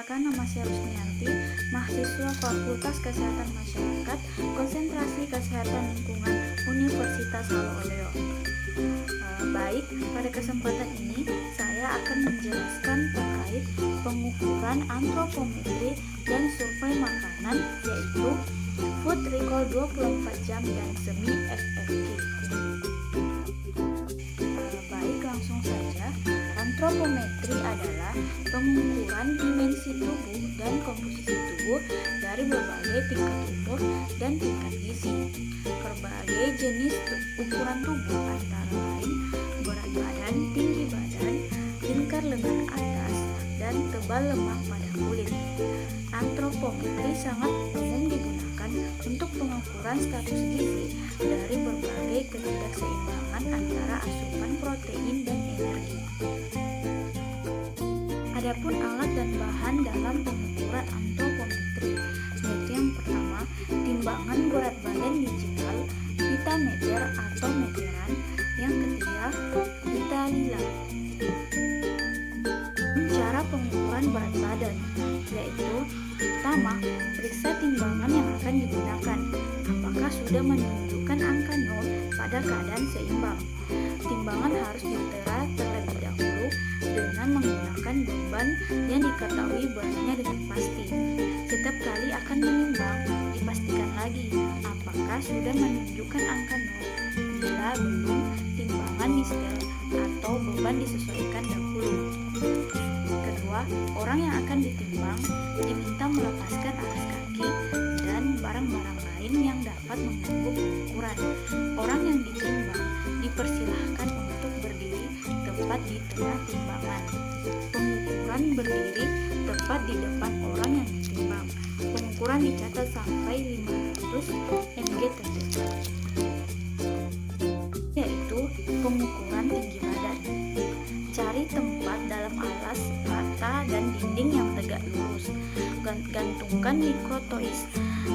Perkenalkan, nama saya Rusnianti, mahasiswa Fakultas Kesehatan Masyarakat, Konsentrasi Kesehatan Lingkungan Universitas Haloleo. Baik, pada kesempatan ini saya akan menjelaskan terkait pengukuran antropometri dan survei makanan, yaitu food recall 24 jam dan semi FFQ. Baik, langsung saja. Antropometri adalah pengukuran dimensi tubuh dan komposisi tubuh dari berbagai tingkat umur dan tingkat gizi. Berbagai jenis ukuran tubuh antara lain berat badan, tinggi badan, lingkar lengan atas, dan tebal lemak pada kulit. Antropometri sangat umum digunakan untuk pengukuran status gizi dari berbagai ketidakseimbangan antara asupan protein dan energi. Adapun alat dan bahan dalam pengukuran antropometri, yaitu yang pertama, timbangan berat badan digital, vitameter atau meteran. Yang ketiga, vitalila. Cara pengukuran berat badan, yaitu pertama, periksa timbangan yang akan digunakan, apakah sudah menunjukkan angka 0 pada keadaan seimbang. Timbangan harus ditera terlebih dahulu dengan menggunakan beban yang diketahui beratnya dengan pasti. Setiap kali akan menimbang, dipastikan lagi apakah sudah menunjukkan angka 0. Bila belum, timbangan di-setel atau beban disesuaikan dahulu. Kedua, orang yang akan ditimbang diminta melepaskan alas kaki dan barang-barang lain yang dapat mengganggu pengukuran. Orang yang ditimbang dipersilahkan untuk berdiri tepat di tengah timbangan. Pengukuran berdiri tepat di depan orang yang ditimbang. Pengukuran dicatat sampai 500 mg terdekat, yaitu pengukuran tinggi badan. Cari tempat dalam alas rata dan dinding yang tegak lurus. Gantungkan mikrotois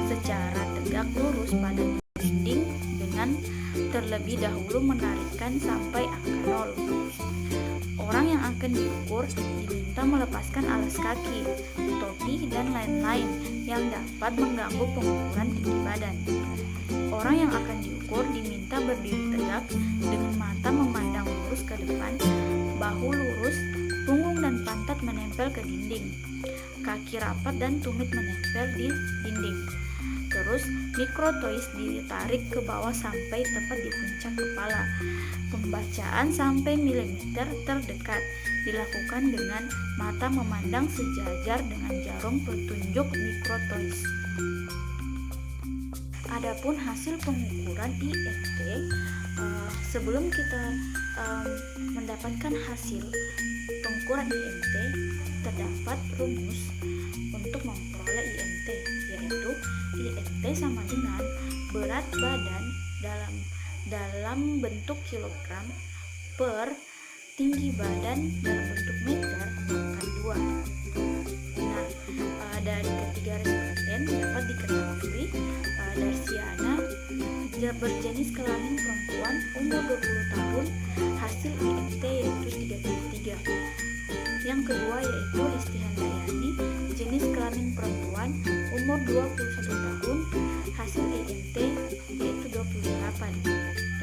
secara tegak lurus pada dinding dengan terlebih dahulu menarikkan sampai angka 0. Orang yang akan diukur diminta melepaskan alas kaki, topi, dan lain-lain yang dapat mengganggu pengukuran tinggi badan. Orang yang akan diukur diminta berdiri tegak dengan mata memandang lurus ke depan, bahu lurus, punggung dan pantat menempel ke dinding, kaki rapat dan tumit menempel di dinding. Terus mikrotois ditarik ke bawah sampai tepat di puncak kepala. Pembacaan sampai milimeter terdekat dilakukan dengan mata memandang sejajar dengan jarum petunjuk mikrotois. Adapun hasil pengukuran IMT, sebelum kita mendapatkan hasil pengukuran IMT, terdapat rumus untuk memperoleh IMT, yaitu IMT sama dengan berat badan dalam bentuk kilogram per tinggi badan dalam bentuk meter pangkat 2. Nah, dari ketiga responden dapat diketahui Darsiana berjenis kelamin perempuan, umur 20 tahun, hasil IMT yaitu 33. Yang kedua yaitu Listi Handayani, jenis kelamin perempuan, umur 21 tahun, hasil IMT yaitu 28.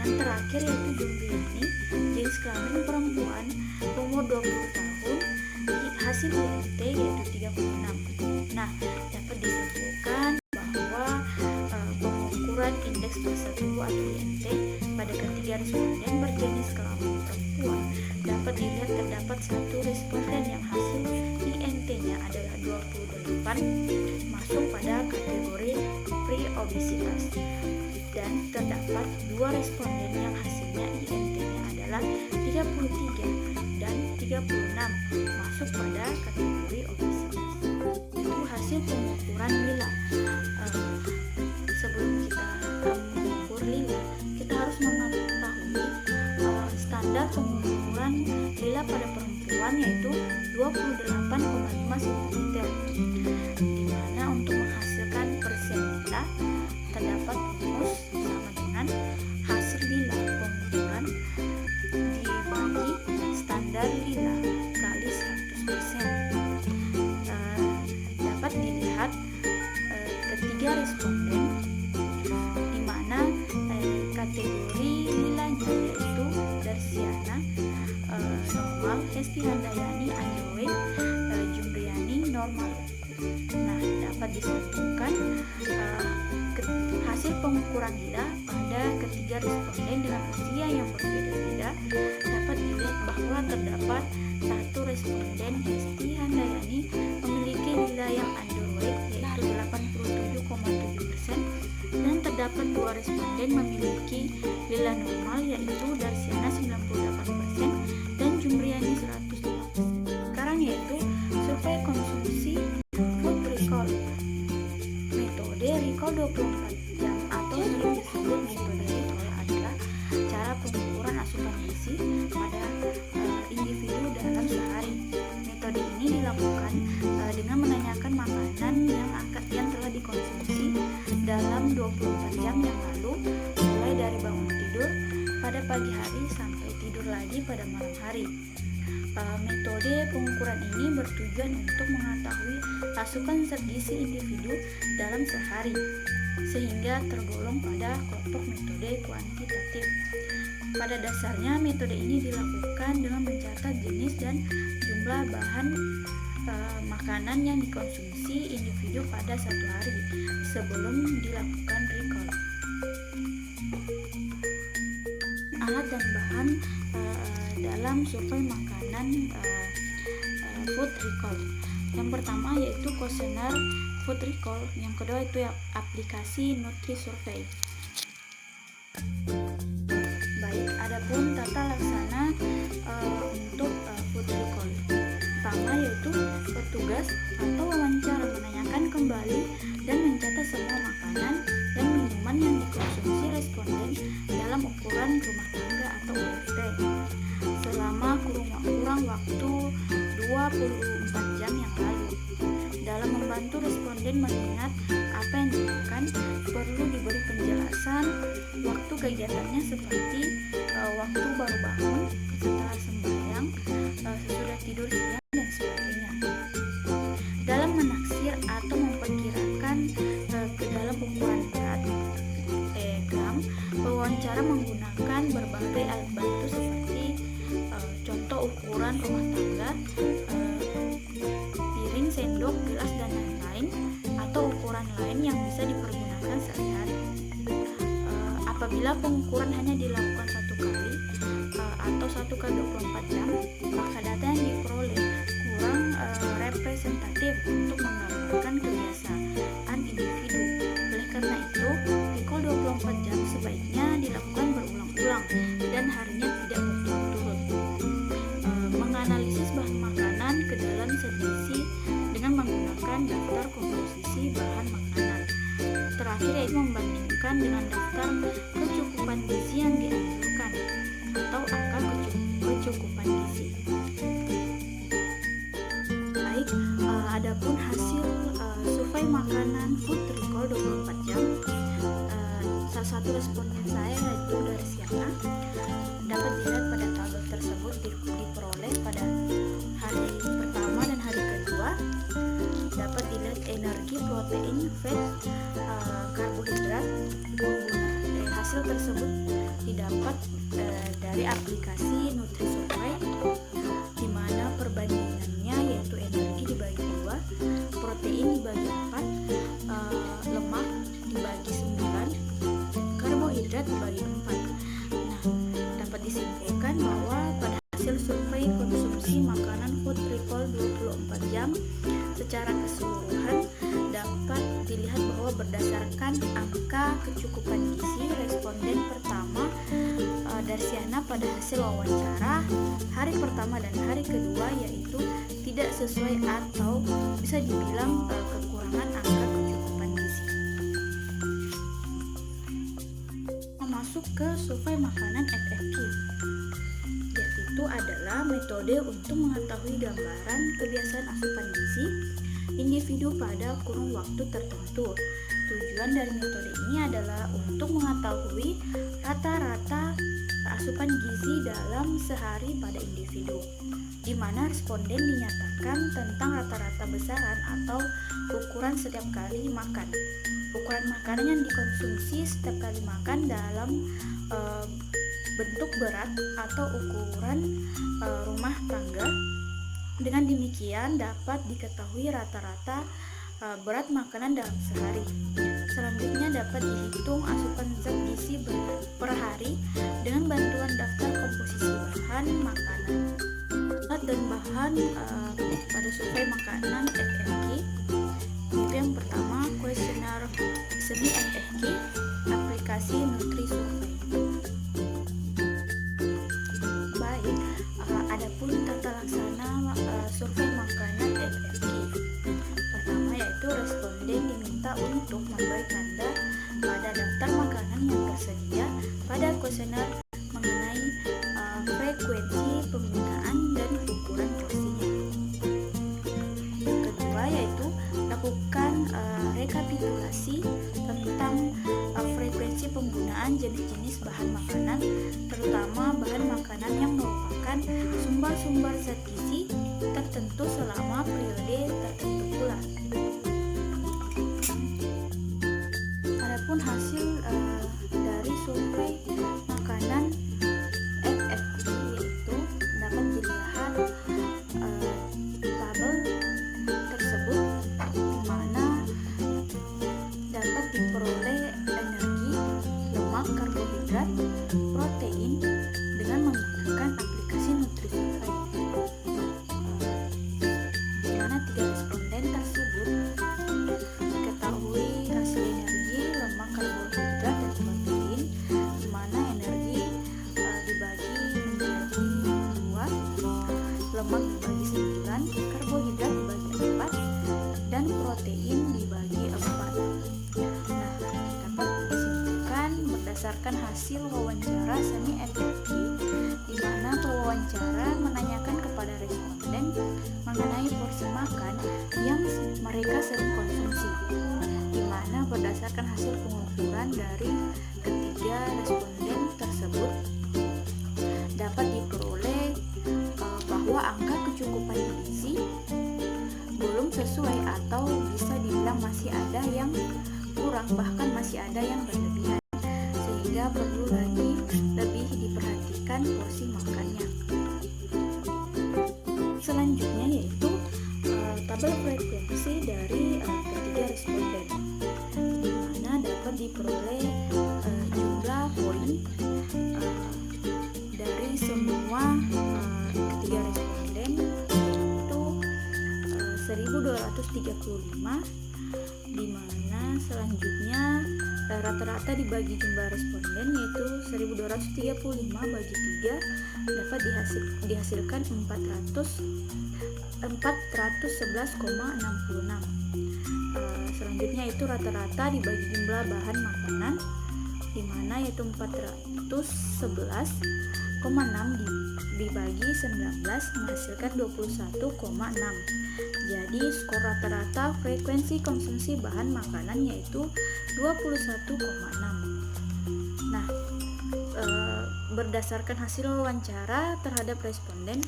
Yang terakhir yaitu Jumriani, jenis kelamin perempuan, umur 20 tahun, hasil IMT yaitu 36. Nah, dapat disimpulkan bahwa pengukuran indeks massa tubuh atau IMT pada ketiga responden berjenis kelamin perempuan dapat dilihat terdapat satu responden yang hasil IMT-nya adalah 28 masuk pada kategori pre-obesitas, dan terdapat dua responden yang hasilnya IMT-nya adalah 33 dan 36 masuk pada kategori obesitas. Itu hasil pengukuran lila. Sebelum kita mengukur lila, kita harus mengetahui standar pengukuran lila pada perempuan yaitu 28,5 cm, di mana untuk menghasilkan persen lila terdapat rumus sama dengan hasil lila pengukuran dibagi standar lila kali 100%. pengukuran lila pada ketiga responden dengan usia yang berbeda-beda, dapat dilihat bahwa terdapat satu responden Hesti Handayani memiliki lila yang underweight yaitu 87,7%, dan terdapat dua responden memiliki lila normal yaitu Darsiana 98% dan Jumriani 105%. Sekarang yaitu survei konsumsi food recall. Metode recall 24 jam atau sering disebut metode recall adalah cara pengukuran asupan gizi pada individu dalam sehari. Metode ini dilakukan dengan menanyakan makanan yang telah dikonsumsi dalam 24 jam yang lalu, mulai dari bangun tidur pada pagi hari sampai tidur lagi pada malam hari. Metode pengukuran ini bertujuan untuk mengetahui asupan zat gizi individu dalam sehari, sehingga tergolong pada kelompok metode kuantitatif. Pada dasarnya, metode ini dilakukan dengan mencatat jenis dan jumlah bahan makanan yang dikonsumsi individu pada satu hari sebelum dilakukan recall. Alat dan bahan dalam survei makanan food recall. Yang pertama yaitu kuesioner food recall, yang kedua itu aplikasi NutriSurvey. Baik, adapun tata laksana untuk food recall. Pertama yaitu petugas atau wawancara menanyakan kembali dan mencatat semua makanan dan minuman yang dikonsumsi responden dalam ukuran rumah tangga atau URT selama kurang waktu 24 jam yang lalu. Dalam membantu responden mengingat apa yang dilakukan, perlu diberi penjelasan waktu kegiatannya seperti waktu baru bangun, setelah sembahyang, sesudah tidur siang, dan sebagainya. Dalam menaksir atau memperkirakan ke dalam ukuran berat gram, pewawancara menggunakan berbagai alat bantu seperti contoh ukuran rumah tangga, piring, sendok, gelas, dan lain-lain, atau ukuran lain yang bisa dipergunakan sehari-hari. Apabila pengukuran hanya dilakukan satu kali atau 1 kali 24 jam, maka data yang diperoleh kurang representatif untuk menggambarkan kebiasaan individu. Oleh karena itu, recall 24 jam sebaiknya dilakukan berulang-ulang dan harinya tidak berturut-turut. Menganalisis bahan makanan ke dalam zat gizi dengan menggunakan daftar komposisi bahan makanan. Terakhir yaitu membandingkan dengan daftar kecukupan gizi yang dianjurkan atau angka kecukupan gizi. Baik, adapun hasil survei makanan food recall 24 jam, salah satu responden saya yaitu Darsiana, dapat dilihat pada tabel tersebut diperoleh pada hari pertama dan hari kedua. Dapat dilihat energi, protein, fat, karbohidrat. Hasil tersebut didapat dari aplikasi NutriSurvey, di mana perbandingannya yaitu energi dibagi 2, protein dibagi 4, lemak dibagi 9, karbohidrat dibagi 4. Nah, dapat disimpulkan bahwa pada hasil survei konsumsi makanan food recall 24 jam secara keseluruhan dapat dilihat bahwa berdasarkan angka kecukupan gizi, responden pertama Darsiana pada hasil wawancara hari pertama dan hari kedua yaitu tidak sesuai atau bisa dibilang kekurangan angka kecukupan gizi. Masuk ke survei makanan FFQ, yaitu adalah metode untuk mengetahui gambaran kebiasaan asupan gizi individu pada kurun waktu tertentu. Tujuan dari metode ini adalah untuk mengetahui rata-rata asupan gizi dalam sehari pada individu, di mana responden dinyatakan tentang rata-rata besaran atau ukuran setiap kali makan. Ukuran makanan yang dikonsumsi setiap kali makan dalam bentuk berat atau ukuran rumah tangga. Dengan demikian dapat diketahui rata-rata berat makanan dalam sehari. Selanjutnya dapat dihitung asupan zat gizi per hari dengan bantuan daftar komposisi bahan makanan. Zat dan bahan pada survei makanan FFG, itu yang pertama kuesioner semi FFG, aplikasi Nutri Survei. Baik, adapun tata laksana survei makanan FFG. Pertama yaitu responden diminta untuk memberi tanda pada daftar makanan yang tersedia pada kuesioner mengenai frekuensi penggunaan dan ukuran porsinya. Kedua yaitu lakukan rekapitulasi tentang frekuensi penggunaan jenis-jenis bahan makanan, terutama bahan makanan yang merupakan sumber-sumber zat gizi tertentu selama periode tertentu pula. Adapun hasil dari survei makanan FFG yaitu dapat dilihat tabel tersebut, di mana dapat diperoleh energi, lemak, karbohidrat, protein dengan menggunakan aplikasi Nutri Survei. Di mana 3 responden tersebut diketahui hasil energi, lemak, karbohidrat, dan protein, di mana energi dibagi menjadi 2, lemak dibagi 9, karbohidrat dibagi 4, dan protein dibagi 4. Nah, dapat disimpulkan berdasarkan hasil wawancara semi FFG, di mana pewawancara menanyakan kepada responden mengenai porsi makan yang mereka sering konsumsi, di mana berdasarkan hasil pengukuran dari ketiga responden tersebut dapat diperoleh bahwa angka kecukupan gizi belum sesuai atau bisa dibilang masih ada yang kurang, bahkan masih ada yang berlebihan, sehingga perlu lagi lebih diperhatikan porsi makannya. Selanjutnya yaitu tabel frekuensi dari ketiga responden, di mana dapat diperoleh jumlah poin dari semua ketiga responden itu 1235, di mana selanjutnya rata-rata dibagi jumlah responden yaitu 1235 bagi 3 dapat dihasilkan 411,66. Selanjutnya itu rata-rata dibagi jumlah bahan makanan, di mana yaitu 411,6 dibagi 19 menghasilkan 21,6. Jadi skor rata-rata frekuensi konsumsi bahan makanan yaitu 21,6. Nah, berdasarkan hasil wawancara terhadap responden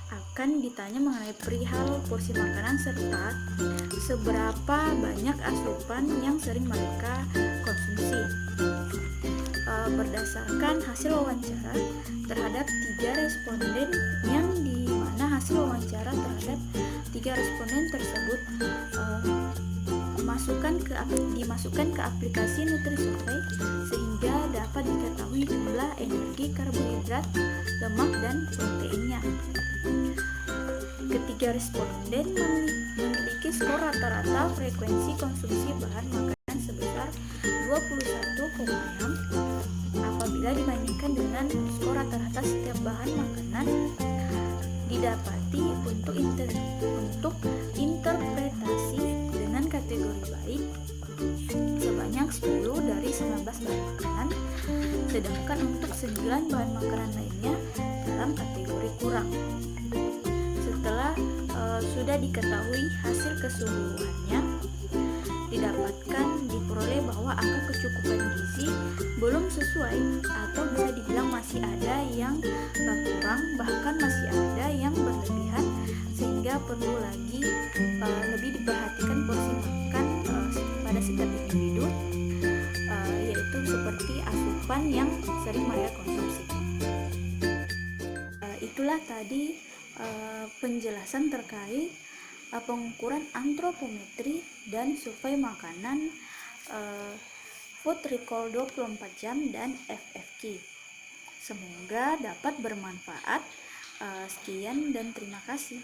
akan ditanya mengenai perihal porsi makanan serta seberapa banyak asupan yang sering mereka konsumsi. Berdasarkan hasil wawancara terhadap 3 responden, yang di mana hasil wawancara terhadap 3 responden tersebut dimasukkan ke aplikasi Nutri Survei sehingga dapat diketahui jumlah energi, karbohidrat, lemak, dan proteinnya. Ketiga responden memiliki skor rata-rata frekuensi konsumsi bahan makanan sebesar 21,6 apabila dibandingkan dengan skor rata-rata setiap bahan makanan didapati untuk interpretasi dengan kategori baik sebanyak 10 dari 19 bahan makanan, sedangkan untuk 9 bahan makanan lainnya dalam kategori kurang. Setelah sudah diketahui hasil keseluruhannya, didapatkan diperoleh bahwa angka kecukupan gizi belum sesuai atau bisa dibilang masih ada yang kurang, bahkan masih ada yang berlebihan, sehingga perlu lagi lebih diperhatikan porsi makan pada setiap individu, yaitu seperti asupan yang sering mereka konsumsi. Itulah tadi penjelasan terkait pengukuran antropometri dan survei makanan Food Recall 24 jam dan FFQ. Semoga dapat bermanfaat. Sekian dan terima kasih.